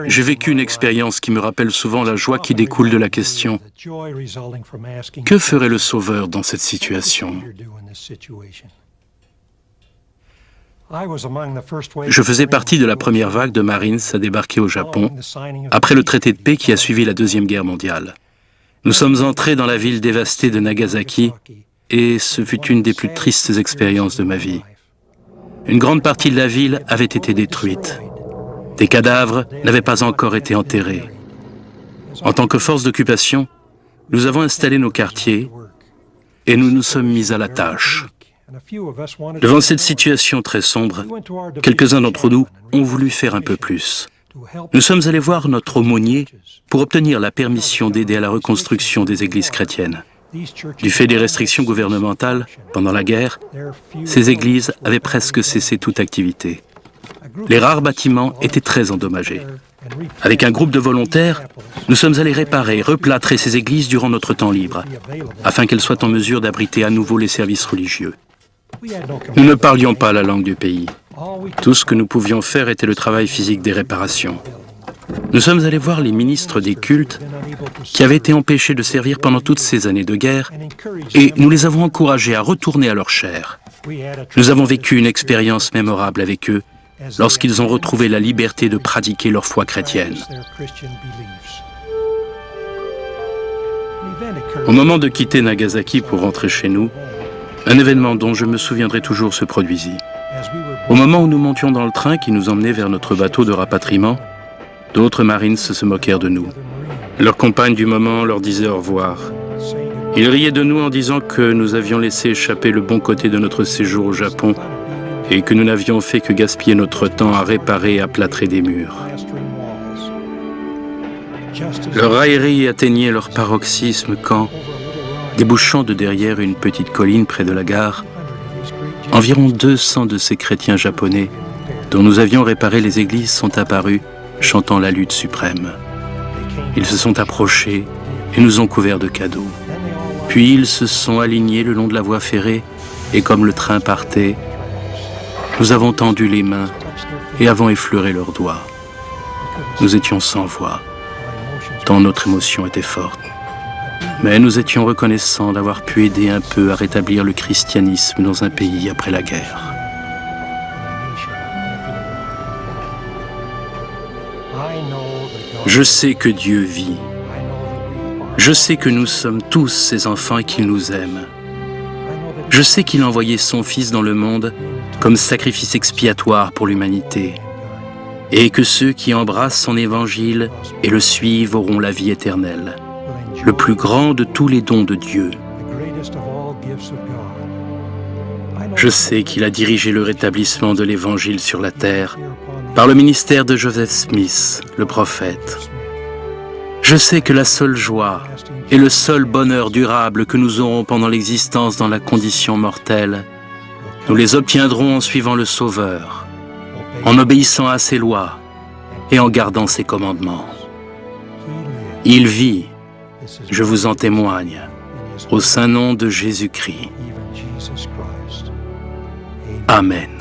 J'ai vécu une expérience qui me rappelle souvent la joie qui découle de la question « Que ferait le Sauveur dans cette situation ?» Je faisais partie de la première vague de Marines à débarquer au Japon après le traité de paix qui a suivi la Deuxième Guerre mondiale. Nous sommes entrés dans la ville dévastée de Nagasaki et ce fut une des plus tristes expériences de ma vie. Une grande partie de la ville avait été détruite. Des cadavres n'avaient pas encore été enterrés. En tant que force d'occupation, nous avons installé nos quartiers et nous nous sommes mis à la tâche. Devant cette situation très sombre, quelques-uns d'entre nous ont voulu faire un peu plus. Nous sommes allés voir notre aumônier pour obtenir la permission d'aider à la reconstruction des églises chrétiennes. Du fait des restrictions gouvernementales, pendant la guerre, ces églises avaient presque cessé toute activité. Les rares bâtiments étaient très endommagés. Avec un groupe de volontaires, nous sommes allés réparer et replâtrer ces églises durant notre temps libre, afin qu'elles soient en mesure d'abriter à nouveau les services religieux. Nous ne parlions pas la langue du pays. Tout ce que nous pouvions faire était le travail physique des réparations. Nous sommes allés voir les ministres des cultes qui avaient été empêchés de servir pendant toutes ces années de guerre et nous les avons encouragés à retourner à leur chair. Nous avons vécu une expérience mémorable avec eux lorsqu'ils ont retrouvé la liberté de pratiquer leur foi chrétienne. Au moment de quitter Nagasaki pour rentrer chez nous, un événement dont je me souviendrai toujours se produisit. Au moment où nous montions dans le train qui nous emmenait vers notre bateau de rapatriement, d'autres Marines se moquèrent de nous. Leurs compagnes du moment leur disaient au revoir. Ils riaient de nous en disant que nous avions laissé échapper le bon côté de notre séjour au Japon et que nous n'avions fait que gaspiller notre temps à réparer et à plâtrer des murs. Leurs railleries atteignaient leur paroxysme quand, débouchant de derrière une petite colline près de la gare, environ 200 de ces chrétiens japonais, dont nous avions réparé les églises, sont apparus, chantant la lutte suprême. Ils se sont approchés et nous ont couverts de cadeaux. Puis ils se sont alignés le long de la voie ferrée et comme le train partait, nous avons tendu les mains et avons effleuré leurs doigts. Nous étions sans voix, tant notre émotion était forte. Mais nous étions reconnaissants d'avoir pu aider un peu à rétablir le christianisme dans un pays après la guerre. Je sais que Dieu vit. Je sais que nous sommes tous ses enfants et qu'il nous aime. Je sais qu'il a envoyé son Fils dans le monde comme sacrifice expiatoire pour l'humanité, et que ceux qui embrassent son évangile et le suivent auront la vie éternelle, le plus grand de tous les dons de Dieu. Je sais qu'il a dirigé le rétablissement de l'évangile sur la terre par le ministère de Joseph Smith, le prophète. Je sais que la seule joie et le seul bonheur durable que nous aurons pendant l'existence dans la condition mortelle, nous les obtiendrons en suivant le Sauveur, en obéissant à ses lois et en gardant ses commandements. Il vit, je vous en témoigne, au saint nom de Jésus-Christ. Amen.